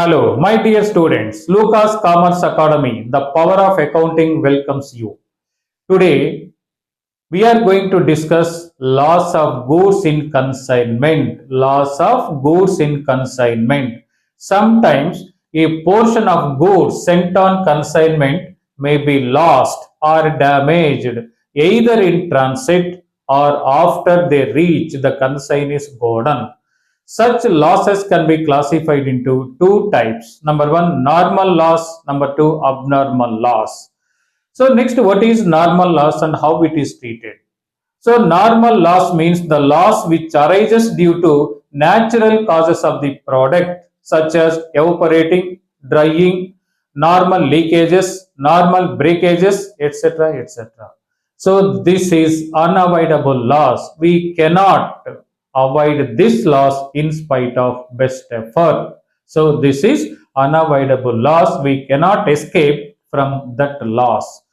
Hello, my dear students. Lucas Commerce Academy, the power of accounting welcomes you. Today, we are going to discuss loss of goods in consignment. Loss of goods in consignment. Sometimes a portion of goods sent on consignment may be lost or damaged either in transit or after they reach the consignee's godown. Such losses can be classified into two types. Number one, normal loss. Number two, abnormal loss. So next, what is normal loss and how it is treated? So normal loss means the loss which arises due to natural causes of the product such as evaporating, drying, normal leakages, normal breakages, etc. etc. So this is unavoidable loss. We cannot avoid this loss in spite of best effort. So this is unavoidable loss. We cannot escape from that loss.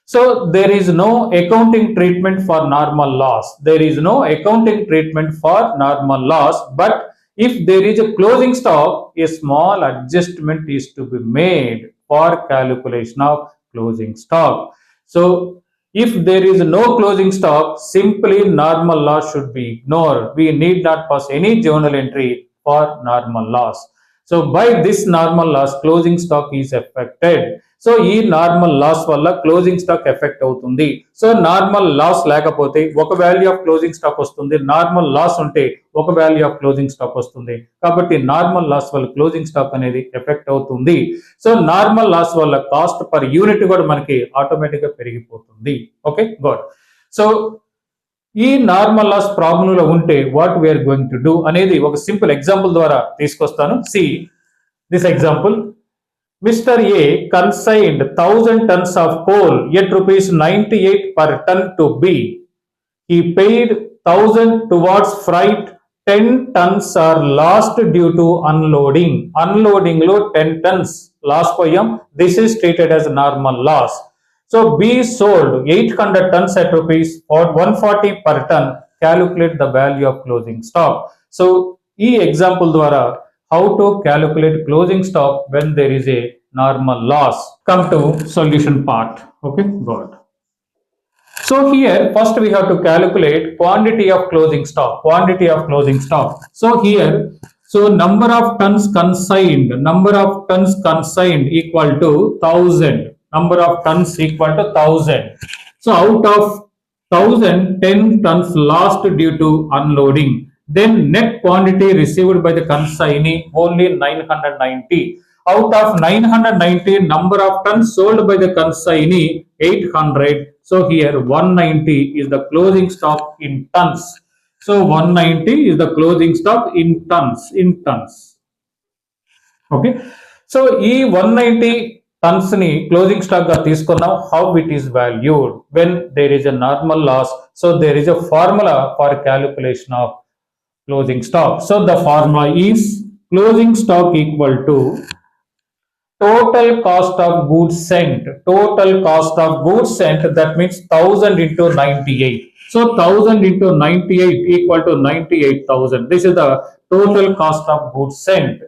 So there is no accounting treatment for normal loss. There is no accounting treatment for normal loss. But if there is a closing stock, a small adjustment is to be made for calculation of closing stock. So if there is no closing stock, simply normal loss should be ignored. We need not pass any journal entry for normal loss. So by this normal loss, closing stock is affected. So ఈ normal loss వల్ల closing stock effect అవుతుంది. So normal loss లేకపోతే ఒక value of closing stock వస్తుంది, normal loss ఉంటే ఒక value of closing stock వస్తుంది. కాబట్టి నార్మల్ లాస్ వల్ల క్లోజింగ్ స్టాక్ అనేది ఎఫెక్ట్ అవుతుంది. సో నార్మల్ లాస్ వల్ల కాస్ట్ పర్ యూనిట్ కూడా మనకి ఆటోమేటిక్ గా పెరిగిపోతుంది. Okay, good. సో ఈ నార్మల్ లాస్ ప్రాబ్లం లో ఉంటే what we are going to do అనేది ఒక సింపుల్ ఎగ్జాంపుల్ ద్వారా తీసుకొస్తాను. See this example. Mr. A consigned 1000 tons of coal at rupees 98 per ton to B. He paid 1000 towards freight. 10 tons are lost due to unloading. Unloading lo 10 tons loss poyam. This is treated as normal loss. So B sold 800 tons at rupees 140 per ton. Calculate the value of closing stock. So e example dwara how to calculate closing stock when there is a normal loss. Come to solution part. Okay, good. So here first we have to calculate quantity of closing stock. Quantity of closing stock. So here, so number of tons consigned. Number of tons consigned equal to 1000. Number of tons equal to 1000. So out of 1000, 10 tons lost due to unloading. Then net quantity received by the consignee only 990. Out of 990, number of tons sold by the consignee 800. So here 190 is the closing stock in tons. So 190 is the closing stock in tons. In tons. Okay. So e 190 tons ni closing stock ga తీసుకున్నాం. How it is valued when there is a normal loss. So there is a formula for calculation of closing stock. So the formula is closing stock equal to total cost of goods sent. Total cost of goods sent, that means 1000 into 98. So 1000 into 98 equal to 98,000. This is the total cost of goods sent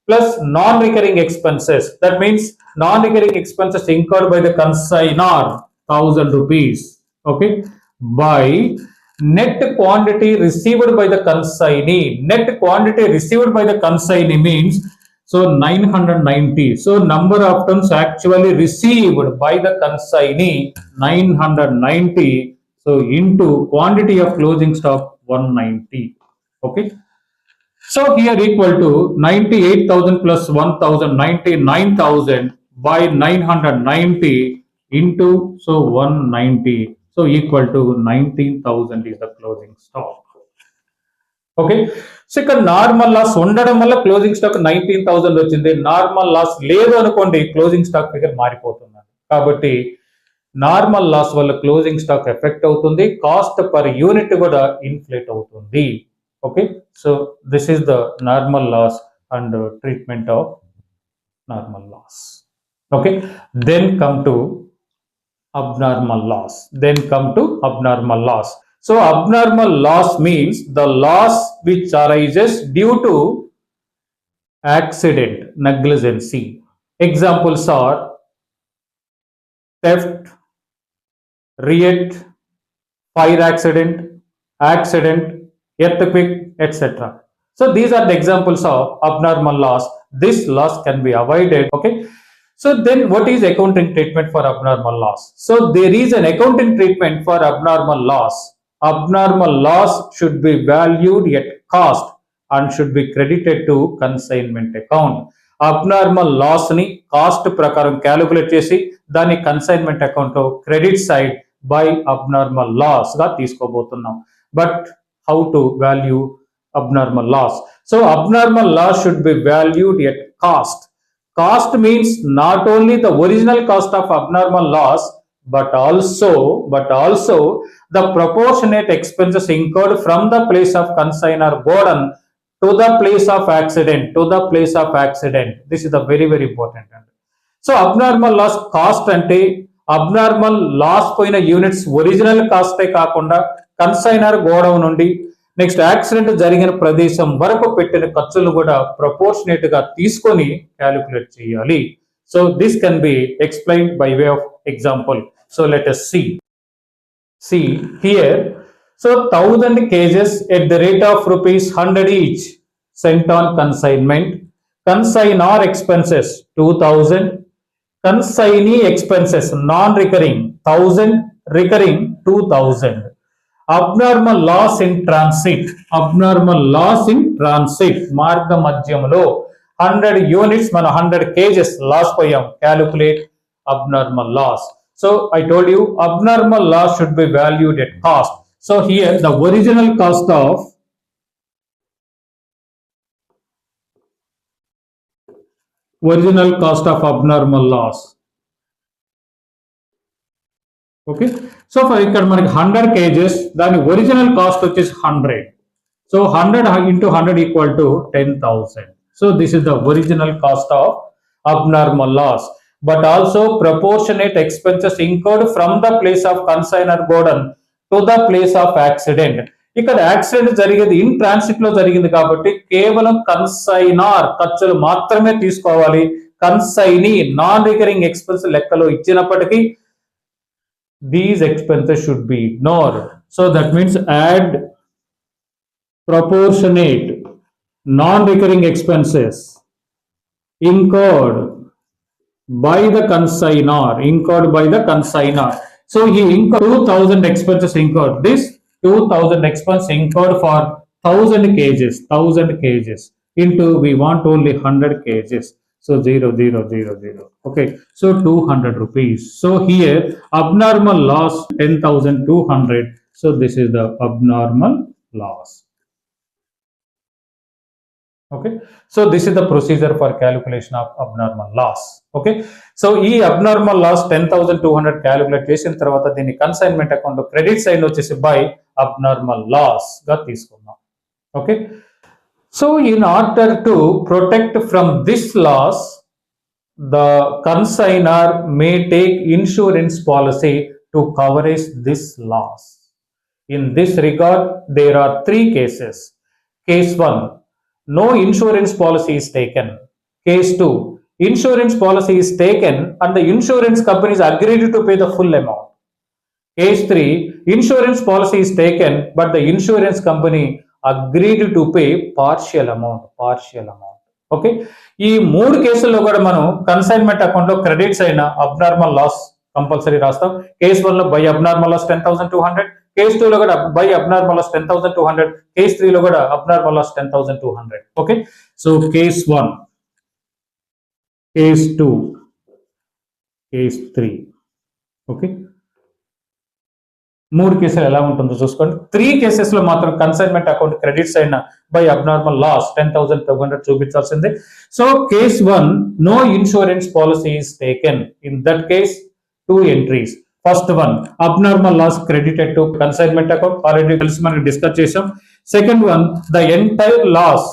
plus non-recurring expenses. That means non-recurring expenses incurred by the consignor 1000 rupees. Okay, by net quantity received by the consignee. Net quantity received by the consignee means so 990. So number of tons actually received by the consignee 990. So into quantity of closing stock 190. Okay. So here equal to 98,000 plus 1,000, 99,000 by 990 into so 190. So equal to 19,000 is the closing stock. Okay. So ఇక్కడ normal loss ఉండడం వల్ల closing stock 19,000 వచ్చింది. Normal loss లేదు అనుకోండి, closing stock figure మారిపోతుంది. కాబట్టి normal loss వల్ల closing stock effect అవుతుంది, కాస్ట్ పర్ యూనిట్ కూడా ఇన్ఫ్లేట్ అవుతుంది. Okay, so this is the normal loss and treatment of normal loss. Okay, then come to abnormal loss. Then come to abnormal loss. So abnormal loss means the loss which arises due to accident, negligence. Examples are theft, riot, fire accident, earthquake, etc. So these are the examples of abnormal loss. This loss can be avoided. Okay. So then what is accounting treatment for abnormal loss? So there is an accounting treatment for abnormal loss. Abnormal loss should be valued at cost and should be credited to consignment account. Abnormal loss ని cost ప్రకారం calculate చేసి దాన్ని consignment account credit side by abnormal loss గా తీసుకోబోతున్నాం. But how to value abnormal loss? So abnormal loss should be valued at cost. Cost means not only the original cost of abnormal loss, but also the proportionate expenses incurred from the place of consign or burden to the place of accident. This is the very important. So abnormal loss cost ante abnormal loss poina units original cost e kaakunda consigner godown nundi next accident జరిగిన ప్రదేశం వరకు పెట్టిన ఖర్చులు కూడా proportionate గా తీసుకొని calculate చేయాలి. So this can be explained by way of example. So let us see here. So 1000 cages at the rate of rupees 100 each sent on consignment. Consignor expenses 2000, consignee expenses non-recurring 1000, recurring 2000. Abnormal loss in transit మార్గ మధ్యంలో 100 units మనం 100 cases loss పోయాం. Calculate abnormal loss. So I told you abnormal loss should be valued at cost. So here the original cost of abnormal loss. Okay. So for ఇక్కడ మనకి 100 cases దాని original cost వచ్చేసి 100. సో 100 into 100 equal to 10,000. So this is the original cost of abnormal loss. But also proportionate expenses incurred from the place of consignor godown to the place of accident. ఇక్కడ accident జరిగేది in transit లో జరిగింది కాబట్టి కేవలం consignor ఖర్చులు మాత్రమే తీసుకోవాలి. Consignee non recurring expense లెక్కలో ఇచ్చినప్పటికీ these expenses should be ignored. So that means add proportionate non-recurring expenses incurred by the consignor. So he incurred 2000 expenses incurred. This 2000 expense incurred for 1000 cages into we want only 100 cages. So 0, 0, 0, 0. Okay. So 200 rupees. So here abnormal loss 10,200. So this is the abnormal loss. Okay. So this is the procedure for calculation of abnormal loss. Okay. So ఈ abnormal loss 10,200 calculate చేసిన తర్వాత దీన్ని consignment account credit side వచ్చేసి by abnormal loss గా తీసుకున్నాం. Okay. So in order to protect from this loss, the consignor may take insurance policy to coverage this loss. In this regard, there are 3 cases. Case 1, no insurance policy is taken. Case 2, insurance policy is taken and the insurance company is agreed to pay the full amount. Case 3, insurance policy is taken but the insurance company agreed to pay partial amount. Okay. ఈ 3 కేసుల్లో కూడా మనం consignment account లో credits అయిన abnormal loss compulsory రాస్తాం. Case 1 లో by abnormal loss 10,200, case 2 లో కూడా బై అబ్నార్మల్ లాస్ 10,200, కేస్ 3 లో కూడా abnormal loss 10,200. Okay. So case 1, case 2, case 3. Okay. 3 కేసులు ఎలా ఉంటుందో చూసుకోండి. 3 కేసెస్ లో మాత్రం కన్సైన్మెంట్ అకౌంట్ క్రెడిట్స్ అయిన బై అబ్నార్మల్ లాస్ 10,200 చూపించాల్సిందే. So case 1, no insurance policy is taken. In that case 2 entries. First one, abnormal loss credited to consignment account, already కలిసి మనకి డిస్కస్ చేసాం. Second one, the entire loss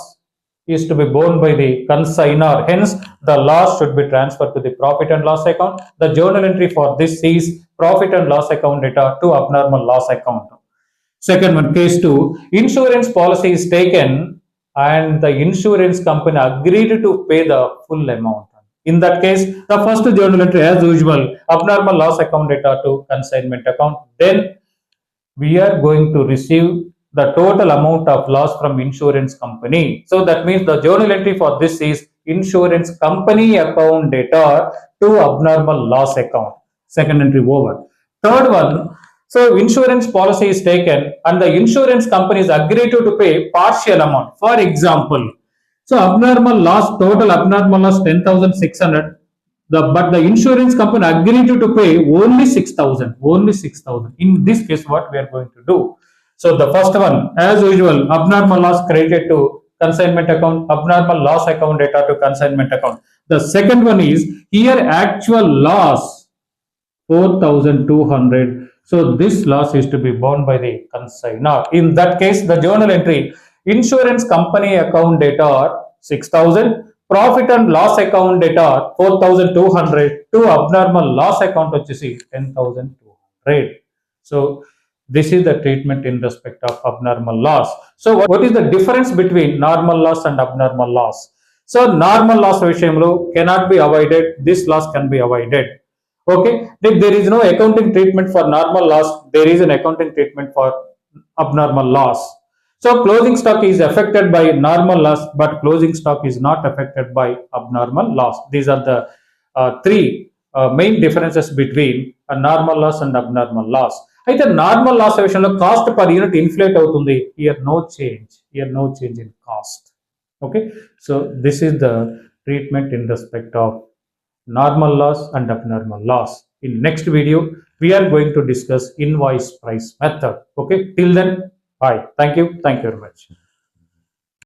is to be borne by the consignor. Hence, the loss should be transferred to the profit and loss account. The journal entry for this is profit and loss account data to abnormal loss account. Second one, case 2, insurance policy is taken and the insurance company agreed to pay the full amount. In that case, the first journal entry, as usual, abnormal loss account data to consignment account. Then we are going to receive the total amount of loss from insurance company. So that means the journal entry for this is insurance company account data to abnormal loss account. Second entry over. Third one, so insurance policy is taken and the insurance company is agreed to pay partial amount. For example, so abnormal loss, total abnormal loss 10,600. But the insurance company agreed to pay only 6,000. Only 6,000. In this case, what we are going to do? So the first one, as usual, abnormal loss credited to consignment account, abnormal loss account data to consignment account. The second one is here actual loss 4,200. So this loss is to be borne by the consignor. In that case, the journal entry insurance company account data are 6,000, profit and loss account data are 4,200 to abnormal loss account వచ్చేసి 10,200. So this is the treatment in respect of abnormal loss. So what is the difference between normal loss and abnormal loss? So normal loss విషయంలో cannot be avoided. This loss can be avoided. Okay, if there is no accounting treatment for normal loss, there is an accounting treatment for abnormal loss. So closing stock is affected by normal loss, but closing stock is not affected by abnormal loss. These are the three main differences between a normal loss and abnormal loss. అయితే normal loss విషయంలో cost per unit inflate అవుతుంది. Here no change in cost. Okay, so this is the treatment in respect of normal loss and abnormal loss. In next video, we are going to discuss invoice price method. Okay, till then, bye. Thank you very much.